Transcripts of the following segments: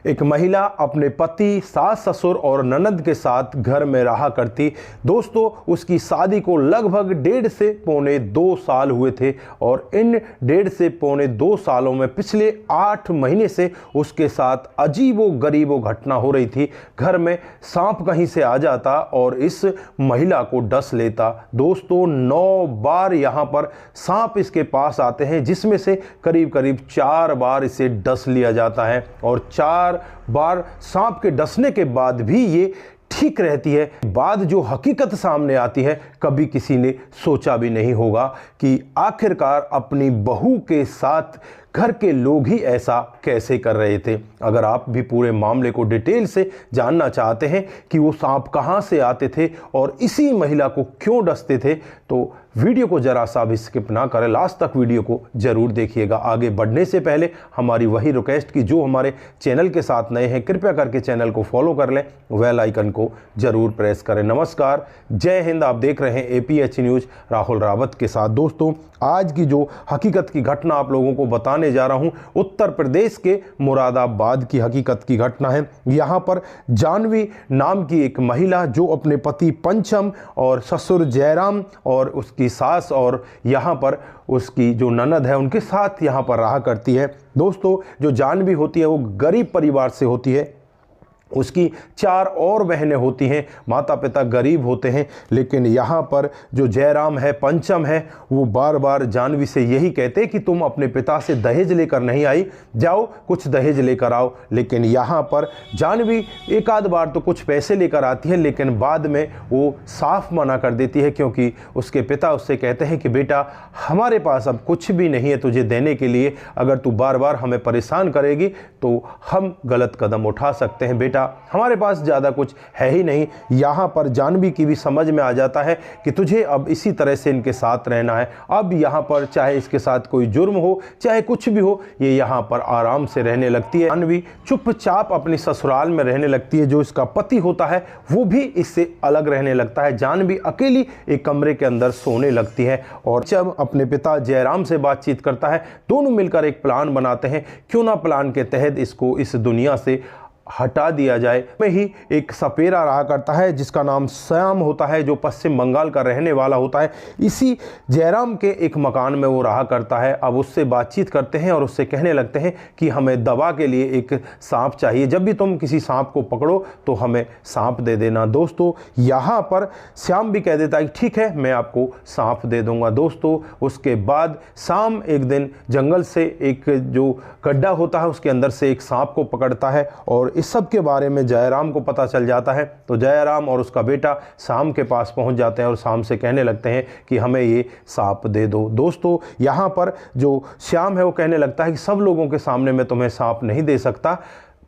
एक महिला अपने पति, सास ससुर और ननद के साथ घर में रहा करती। दोस्तों, उसकी शादी को लगभग 1.5 से पौने 2 साल हुए थे और इन 1.5 से पौने 2 सालों में पिछले 8 महीने से उसके साथ अजीबो गरीबो घटना हो रही थी। घर में सांप कहीं से आ जाता और इस महिला को डस लेता। दोस्तों, 9 बार यहाँ पर सांप इसके पास आते हैं, जिसमें से करीब करीब 4 बार इसे डस लिया जाता है और 4 बार सांप के डसने के बाद भी ये ठीक रहती है। बाद जो हकीकत सामने आती है, कभी किसी ने सोचा भी नहीं होगा कि आखिरकार अपनी बहू के साथ घर के लोग ही ऐसा कैसे कर रहे थे। अगर आप भी पूरे मामले को डिटेल से जानना चाहते हैं कि वो सांप कहां से आते थे और इसी महिला को क्यों डसते थे, तो वीडियो को जरा सा भी स्किप ना करें, लास्ट तक वीडियो को जरूर देखिएगा। आगे बढ़ने से पहले हमारी वही रिक्वेस्ट कि जो हमारे चैनल के साथ नए हैं, कृपया करके चैनल को फॉलो कर लें, बेल आइकन को जरूर प्रेस करें। नमस्कार, जय हिंद। आप देख रहे हैं APH न्यूज राहुल रावत के साथ। दोस्तों, आज की जो हकीकत की घटना आप लोगों को बताने जा रहा हूं, उत्तर प्रदेश के मुरादाबाद की हकीकत की घटना है। यहां पर जानवी नाम की एक महिला जो अपने पति पंचम और ससुर जयराम और उसकी सास और यहाँ पर उसकी जो ननद है उनके साथ यहाँ पर रहा करती है। दोस्तों, जो जानवी होती है वो गरीब परिवार से होती है। उसकी 4 और बहनें होती हैं, माता पिता गरीब होते हैं। लेकिन यहाँ पर जो जयराम है, पंचम है, वो बार बार जानवी से यही कहते कि तुम अपने पिता से दहेज लेकर नहीं आई, जाओ कुछ दहेज लेकर आओ। लेकिन यहाँ पर जानवी एक आध बार तो कुछ पैसे लेकर आती है, लेकिन बाद में वो साफ मना कर देती है, क्योंकि उसके पिता उससे कहते हैं कि बेटा, हमारे पास अब कुछ भी नहीं है तुझे देने के लिए। अगर तू बार बार हमें परेशान करेगी तो हम गलत कदम उठा सकते हैं। बेटा, हमारे पास ज़्यादा कुछ है ही नहीं। यहाँ पर जानवी की भी समझ में आ जाता है कि तुझे अब इसी तरह से इनके साथ रहना है। अब यहाँ पर चाहे इसके साथ कोई जुर्म हो, चाहे कुछ भी हो, ये यहाँ पर आराम से रहने लगती है। जानवी चुपचाप अपनी ससुराल में रहने लगती है। जो इसका पति होता है वो भी इससे अलग रहने लगता है। जानवी अकेली एक कमरे के अंदर सोने लगती है और जब अपने पिता जयराम से बातचीत करता है, दोनों मिलकर एक प्लान बनाते हैं। क्यों ना प्लान के तहत इसको इस दुनिया से हटा दिया जाए। में ही एक सपेरा रहा करता है जिसका नाम श्याम होता है, जो पश्चिम बंगाल का रहने वाला होता है। इसी जयराम के एक मकान में वो रहा करता है। अब उससे बातचीत करते हैं और उससे कहने लगते हैं कि हमें दवा के लिए एक सांप चाहिए, जब भी तुम किसी सांप को पकड़ो तो हमें सांप दे देना। दोस्तों, यहाँ पर श्याम भी कह देता है कि ठीक है, मैं आपको सांप दे दूंगा। दोस्तों, उसके बाद शाम एक दिन जंगल से एक जो गड्ढा होता है उसके अंदर से एक सांप को पकड़ता है और इस सब के बारे में जयराम को पता चल जाता है। तो जयराम और उसका बेटा शाम के पास पहुंच जाते हैं और शाम से कहने लगते हैं कि हमें ये सांप दे दो। दोस्तों, यहाँ पर जो श्याम है वो कहने लगता है कि सब लोगों के सामने मैं तुम्हें सांप नहीं दे सकता,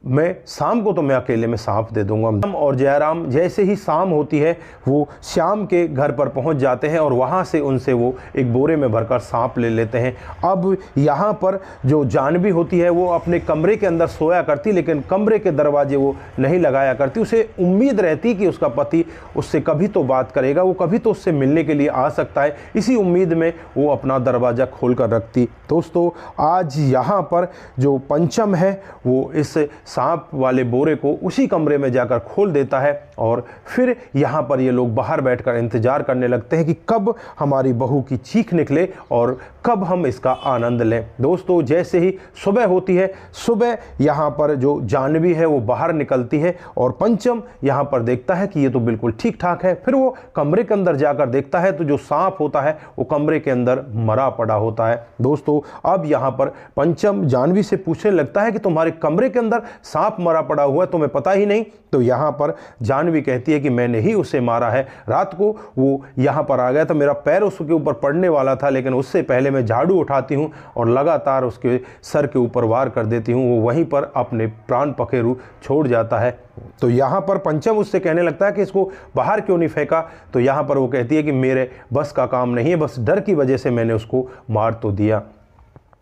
मैं शाम को तो मैं अकेले में सांप दे दूंगा। श्याम और जयराम जैसे ही शाम होती है वो श्याम के घर पर पहुंच जाते हैं और वहां से उनसे वो एक बोरे में भरकर सांप ले लेते हैं। अब यहाँ पर जो जानवी होती है वो अपने कमरे के अंदर सोया करती, लेकिन कमरे के दरवाजे वो नहीं लगाया करती। उसे उम्मीद रहती कि उसका पति उससे कभी तो बात करेगा, वो कभी तो उससे मिलने के लिए आ सकता है। इसी उम्मीद में वो अपना दरवाज़ा खोल कर रखती। दोस्तों, आज यहाँ पर जो पंचम है वो इस सांप वाले बोरे को उसी कमरे में जाकर खोल देता है और फिर यहाँ पर ये लोग बाहर बैठकर इंतजार करने लगते हैं कि कब हमारी बहू की चीख निकले और कब हम इसका आनंद लें। दोस्तों, जैसे ही सुबह होती है, सुबह यहाँ पर जो जानवी है वो बाहर निकलती है और पंचम यहाँ पर देखता है कि ये तो बिल्कुल ठीक ठाक है। फिर वो कमरे के अंदर जाकर देखता है तो जो सांप होता है वो कमरे के अंदर मरा पड़ा होता है। दोस्तों, अब यहाँ पर पंचम जानवी से पूछने लगता है कि तुम्हारे कमरे के अंदर सांप मरा पड़ा हुआ है, तुम्हें पता ही नहीं? तो यहाँ पर जानवी कहती है कि मैंने ही उसे मारा है। रात को वो यहाँ पर आ गया था, मेरा पैर उसके ऊपर पड़ने वाला था, लेकिन उससे पहले मैं झाड़ू उठाती हूँ और लगातार उसके सर के ऊपर वार कर देती हूँ। वो वहीं पर अपने प्राण पखेरु छोड़ जाता है। तो यहाँ पर पंचम उससे कहने लगता है कि इसको बाहर क्यों नहीं फेंका? तो यहाँ पर वो कहती है कि मेरे बस का काम नहीं है, बस डर की वजह से मैंने उसको मार तो दिया।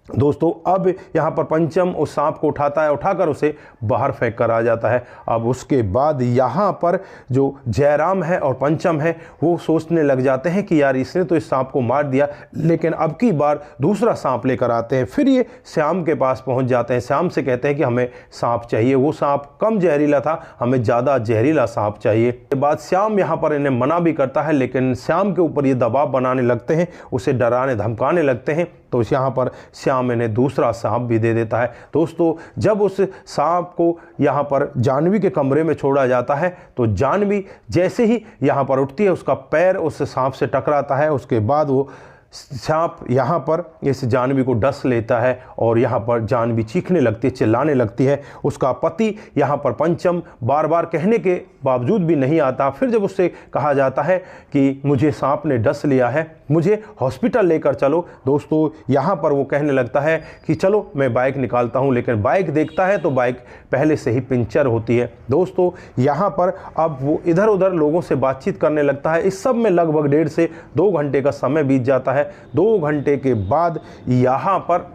दोस्तों अब यहाँ पर पंचम उस सांप को उठाता है, उठाकर उसे बाहर फेंक कर आ जाता है। अब उसके बाद यहाँ पर जो जयराम है और पंचम है वो सोचने लग जाते हैं कि यार इसने तो इस सांप को मार दिया, लेकिन अब की बार दूसरा सांप लेकर आते हैं। फिर ये श्याम के पास पहुँच जाते हैं, श्याम से कहते हैं कि हमें सांप चाहिए। वो सांप कम जहरीला था, हमें ज़्यादा जहरीला सांप चाहिए। के बाद श्याम यहाँ पर इन्हें मना भी करता है, लेकिन श्याम के ऊपर ये दबाव बनाने लगते हैं, उसे डराने धमकाने लगते हैं। तो यहाँ पर श्याम इन्हें दूसरा सांप भी दे देता है। दोस्तों जब उस सांप को यहाँ पर जानवी के कमरे में छोड़ा जाता है तो जानवी जैसे ही यहाँ पर उठती है उसका पैर उस सांप से टकराता है। उसके बाद वो सांप यहाँ पर इस जानवी को डस लेता है और यहाँ पर जानवी चीखने लगती है, चिल्लाने लगती है। उसका पति यहाँ पर पंचम बार बार कहने के बावजूद भी नहीं आता। फिर जब उससे कहा जाता है कि मुझे सांप ने डस लिया है, मुझे हॉस्पिटल लेकर चलो, दोस्तों यहाँ पर वो कहने लगता है कि चलो मैं बाइक निकालता हूँ। लेकिन बाइक देखता है तो बाइक पहले से ही पंचर होती है। दोस्तों यहाँ पर अब वो इधर उधर लोगों से बातचीत करने लगता है। इस सब में लगभग 1.5 से 2 घंटे का समय बीत जाता है। 2 घंटे के बाद यहाँ पर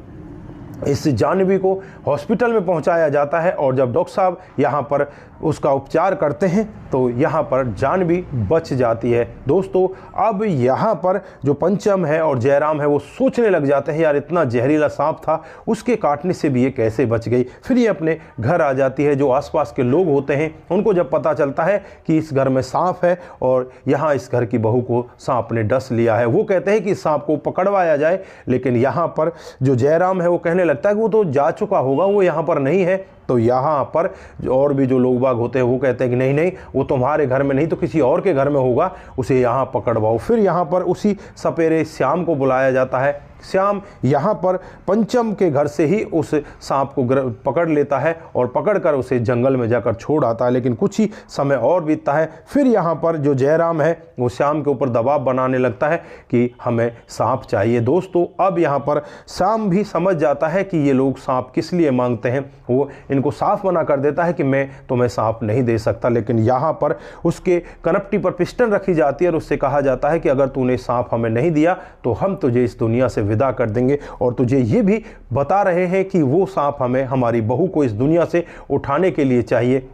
इस जानवी को हॉस्पिटल में पहुंचाया जाता है और जब डॉक्टर साहब यहाँ पर उसका उपचार करते हैं तो यहाँ पर जानवी बच जाती है। दोस्तों अब यहाँ पर जो पंचम है और जयराम है वो सोचने लग जाते हैं यार इतना जहरीला सांप था, उसके काटने से भी ये कैसे बच गई। फिर ये अपने घर आ जाती है। जो आसपास के लोग होते हैं उनको जब पता चलता है कि इस घर में सांप है और यहाँ इस घर की बहू को सांप ने डस लिया है, वो कहते हैं कि सांप को पकड़वाया जाए। लेकिन यहाँ पर जो जयराम है वो कहने लगता है कि वो तो जा चुका होगा, वो यहाँ पर नहीं है। तो यहाँ पर और भी जो लोग बाग होते हैं वो कहते हैं कि नहीं नहीं, वो तुम्हारे घर में नहीं तो किसी और के घर में होगा, उसे यहाँ पकड़वाओ। फिर यहाँ पर उसी सपेरे श्याम को बुलाया जाता है। श्याम यहाँ पर पंचम के घर से ही उस सांप को पकड़ लेता है और पकड़कर उसे जंगल में जाकर छोड़ आता है। लेकिन कुछ ही समय और बीतता है। फिर यहाँ पर जो जयराम है वो श्याम के ऊपर दबाव बनाने लगता है कि हमें सांप चाहिए। दोस्तों अब यहाँ पर श्याम भी समझ जाता है कि ये लोग सांप किस लिए मांगते हैं। वो इनको साफ मना कर देता है कि मैं तुम्हें सांप नहीं दे सकता। लेकिन यहाँ पर उसके कनपटी पर पिस्टन रखी जाती है और उससे कहा जाता है कि अगर तूने सांप हमें नहीं दिया तो हम तुझे इस दुनिया से विदा कर देंगे। और तुझे ये भी बता रहे हैं कि वो सांप हमें हमारी बहू को इस दुनिया से उठाने के लिए चाहिए।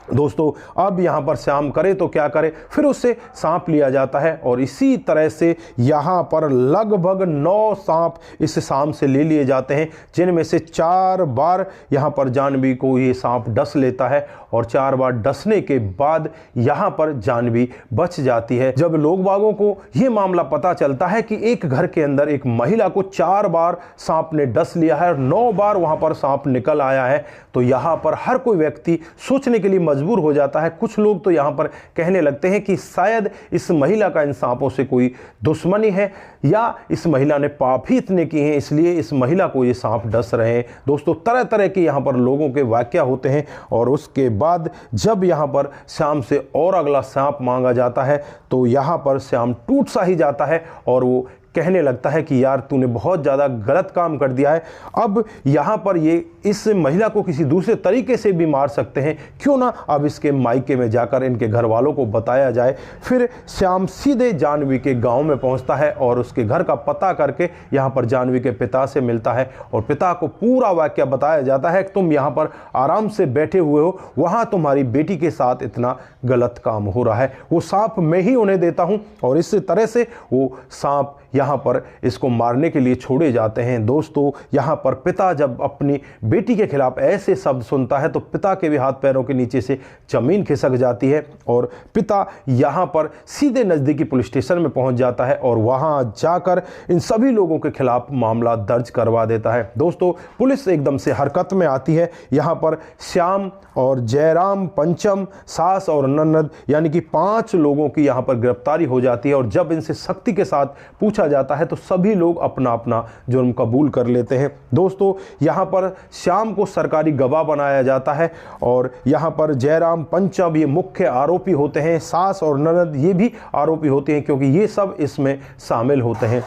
दोस्तों अब यहाँ पर श्याम करे तो क्या करे, फिर उससे सांप लिया जाता है और इसी तरह से यहाँ पर लगभग 9 सांप इस सांप से ले लिए जाते हैं, जिनमें से 4 बार यहाँ पर जानवी को ये सांप डस लेता है और 4 बार डसने के बाद यहाँ पर जानवी बच जाती है। जब लोग बागों को ये मामला पता चलता है कि एक घर के अंदर एक महिला को 4 बार सांप ने डस लिया है और 9 बार वहाँ पर सांप निकल आया है, तो यहाँ पर हर कोई व्यक्ति सोचने के लिए मजबूर हो जाता है। कुछ लोग तो यहाँ पर कहने लगते हैं कि शायद इस महिला का इन सांपों से कोई दुश्मनी है या इस महिला ने पाप ही इतने किए हैं इसलिए इस महिला को ये सांप डस रहे हैं। दोस्तों तरह तरह के यहाँ पर लोगों के वाकया होते हैं और उसके बाद जब यहाँ पर श्याम से और अगला सांप मांगा जाता है तो यहाँ पर श्याम टूट सा ही जाता है और वो कहने लगता है कि यार तूने बहुत ज़्यादा गलत काम कर दिया है। अब यहाँ पर ये इस महिला को किसी दूसरे तरीके से भी मार सकते हैं, क्यों ना अब इसके मायके में जाकर इनके घर वालों को बताया जाए। फिर श्याम सीधे जानवी के गांव में पहुंचता है और उसके घर का पता करके यहाँ पर जानवी के पिता से मिलता है और पिता को पूरा वाकया बताया जाता है कि तुम यहाँ पर आराम से बैठे हुए हो, वहाँ तुम्हारी बेटी के साथ इतना गलत काम हो रहा है, वो सांप मैं ही उन्हें देता हूँ। और इस तरह से वो सांप यहाँ पर इसको मारने के लिए छोड़े जाते हैं। दोस्तों यहाँ पर पिता जब अपनी बेटी के खिलाफ ऐसे शब्द सुनता है तो पिता के भी हाथ पैरों के नीचे से जमीन खिसक जाती है और पिता यहाँ पर सीधे नज़दीकी पुलिस स्टेशन में पहुँच जाता है और वहाँ जाकर इन सभी लोगों के खिलाफ मामला दर्ज करवा देता है। दोस्तों पुलिस एकदम से हरकत में आती है। यहाँ पर श्याम और जयराम, पंचम, सास और ननद यानी कि 5 लोगों की यहाँ पर गिरफ्तारी हो जाती है और जब इनसे सख्ती के साथ पूछा जाता है तो सभी लोग अपना अपना जुर्म कबूल कर लेते हैं। दोस्तों यहाँ पर श्याम को सरकारी गवाह बनाया जाता है और यहाँ पर जयराम, पंचम ये मुख्य आरोपी होते हैं, सास और ननद ये भी आरोपी होते हैं क्योंकि ये सब इसमें शामिल होते हैं।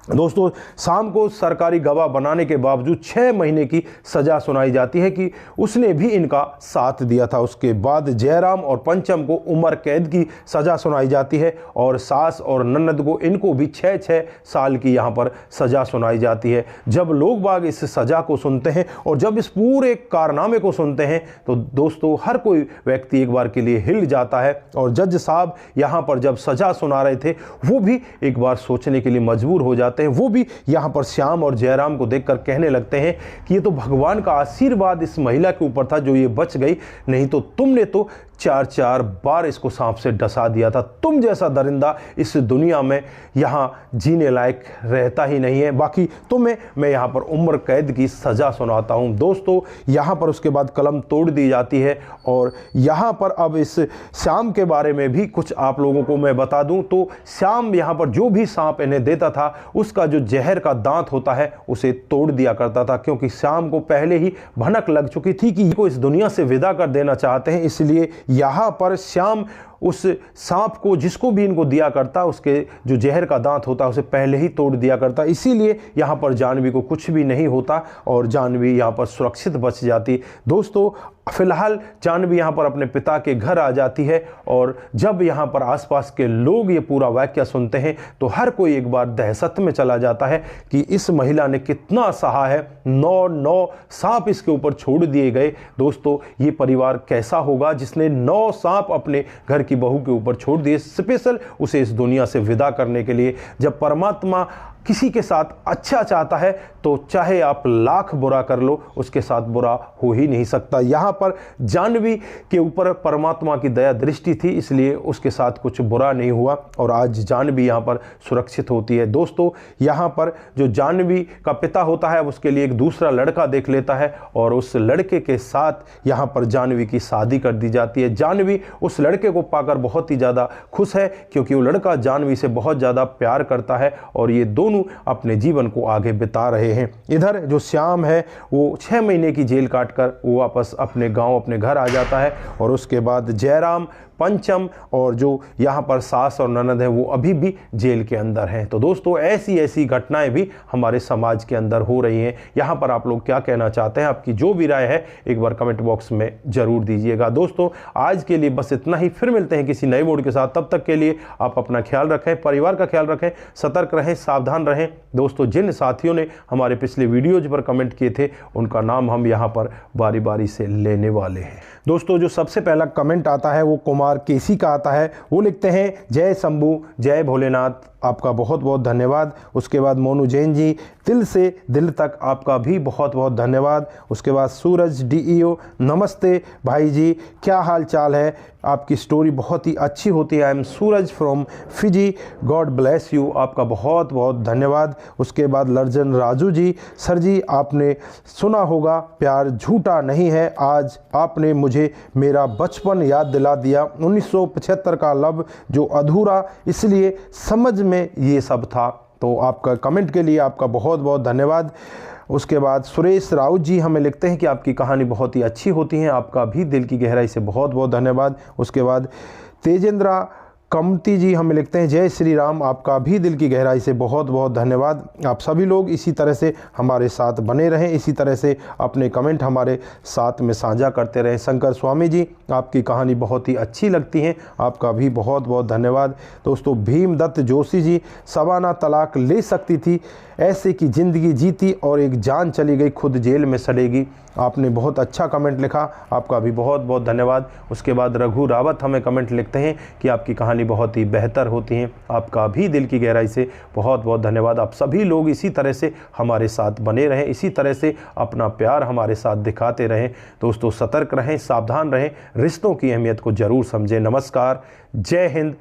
दोस्तों शाम को सरकारी गवाह बनाने के बावजूद 6 महीने की सजा सुनाई जाती है कि उसने भी इनका साथ दिया था। उसके बाद जयराम और पंचम को उम्र कैद की सजा सुनाई जाती है और सास और ननद को इनको भी 6-6 साल की यहाँ पर सजा सुनाई जाती है। जब लोग बाग इस सजा को सुनते हैं और जब इस पूरे कारनामे को सुनते हैं तो दोस्तों हर कोई व्यक्ति एक बार के लिए हिल जाता है और जज साहब यहाँ पर जब सजा सुना रहे थे वो भी एक बार सोचने के लिए मजबूर हो जाते हैं। वो भी यहाँ पर श्याम और जयराम को देखकर कहने लगते हैं कि ये तो भगवान का आशीर्वाद इस महिला के ऊपर था जो ये बच गई, नहीं तो तुमने तो 4-4 बार इसको सांप से डसा दिया था। तुम जैसा दरिंदा इस दुनिया में यहाँ जीने लायक रहता ही नहीं है। बाकी तुम्हें मैं यहाँ पर उम्र कैद की सज़ा सुनाता हूँ। दोस्तों यहाँ पर उसके बाद कलम तोड़ दी जाती है और यहाँ पर अब इस श्याम के बारे में भी कुछ आप लोगों को मैं बता दूँ तो श्याम यहाँ पर जो भी सांप इन्हें देता था उसका जो जहर का दांत होता है उसे तोड़ दिया करता था, क्योंकि श्याम को पहले ही भनक लग चुकी थी कि इनको इस दुनिया से विदा कर देना चाहते हैं। इसलिए यहाँ पर श्याम उस सांप को जिसको भी इनको दिया करता उसके जो जहर का दांत होता उसे पहले ही तोड़ दिया करता। इसीलिए यहाँ पर जानवी को कुछ भी नहीं होता और जानवी यहाँ पर सुरक्षित बच जाती। दोस्तों फिलहाल जानवी यहाँ पर अपने पिता के घर आ जाती है और जब यहाँ पर आसपास के लोग ये पूरा वाकया सुनते हैं तो हर कोई एक बार दहशत में चला जाता है कि इस महिला ने कितना सहा है। 9 सांप इसके ऊपर छोड़ दिए गए। दोस्तों ये परिवार कैसा होगा जिसने 9 सांप अपने घर की बहू के ऊपर छोड़ दिए, स्पेशल उसे इस दुनिया से विदा करने के लिए। जब परमात्मा किसी के साथ अच्छा चाहता है तो चाहे आप लाख बुरा कर लो उसके साथ बुरा हो ही नहीं सकता। यहाँ पर जानवी के ऊपर परमात्मा की दया दृष्टि थी इसलिए उसके साथ कुछ बुरा नहीं हुआ और आज जानवी यहाँ पर सुरक्षित होती है। दोस्तों यहाँ पर जो जानवी का पिता होता है उसके लिए एक दूसरा लड़का देख लेता है और उस लड़के के साथ यहाँ पर जानवी की शादी कर दी जाती है। जानवी उस लड़के को पाकर बहुत ही ज़्यादा खुश है क्योंकि वो लड़का जानवी से बहुत ज़्यादा प्यार करता है और ये दोनों अपने जीवन को आगे बिता रहे हैं। इधर जो श्याम है वो 6 महीने की जेल काटकर वो वापस अपने गांव अपने घर आ जाता है और उसके बाद जयराम, पंचम और जो यहाँ पर सास और ननद है वो अभी भी जेल के अंदर हैं। तो दोस्तों ऐसी घटनाएं भी हमारे समाज के अंदर हो रही हैं। यहाँ पर आप लोग क्या कहना चाहते हैं, आपकी जो भी राय है एक बार कमेंट बॉक्स में ज़रूर दीजिएगा। दोस्तों आज के लिए बस इतना ही, फिर मिलते हैं किसी नए वीडियो के साथ। तब तक के लिए आप अपना ख्याल रखें, परिवार का ख्याल रखें, सतर्क रहें, सावधान रहें। दोस्तों जिन साथियों ने हमारे पिछले वीडियोज पर कमेंट किए थे उनका नाम हम यहाँ पर बारी बारी से लेने वाले हैं। दोस्तों जो सबसे पहला कमेंट आता है वो कुमार केसी का आता है। वो लिखते हैं जय शंभू जय भोलेनाथ, आपका बहुत बहुत धन्यवाद। उसके बाद मोनू जैन जी दिल से दिल तक आपका भी बहुत बहुत धन्यवाद। उसके बाद सूरज डीईओ नमस्ते भाई जी, क्या हाल चाल है, आपकी स्टोरी बहुत ही अच्छी होती है। I am Suraj from Fiji, God bless you, आपका बहुत बहुत धन्यवाद। उसके बाद लर्जन राजू जी, सर जी आपने सुना होगा प्यार झूठा नहीं है, आज आपने मुझे मेरा बचपन याद दिला दिया, 1975 का लव जो अधूरा इसलिए समझ में ये सब था। तो आपका कमेंट के लिए आपका बहुत बहुत धन्यवाद। उसके बाद सुरेश राउत जी हमें लिखते हैं कि आपकी कहानी बहुत ही अच्छी होती है, आपका भी दिल की गहराई से बहुत बहुत धन्यवाद। उसके बाद तेजेंद्रा कमती जी हमें लिखते हैं जय श्री राम, आपका भी दिल की गहराई से बहुत बहुत धन्यवाद। आप सभी लोग इसी तरह से हमारे साथ बने रहें, इसी तरह से अपने कमेंट हमारे साथ में साझा करते रहें। शंकर स्वामी जी आपकी कहानी बहुत ही अच्छी लगती है, आपका भी बहुत बहुत धन्यवाद। दोस्तों भीमदत्त जोशी जी, सवाना तलाक ले सकती थी, ऐसे की ज़िंदगी जीती और एक जान चली गई, खुद जेल में सड़ेगी, आपने बहुत अच्छा कमेंट लिखा, आपका भी बहुत बहुत धन्यवाद। उसके बाद रघु रावत हमें कमेंट लिखते हैं कि आपकी कहानी बहुत ही बेहतर होती है, आपका भी दिल की गहराई से बहुत बहुत धन्यवाद। आप सभी लोग इसी तरह से हमारे साथ बने रहें, इसी तरह से अपना प्यार हमारे साथ दिखाते रहें। दोस्तों सतर्क रहें, सावधान रहें, रिश्तों की अहमियत को ज़रूर समझें। नमस्कार, जय हिंद।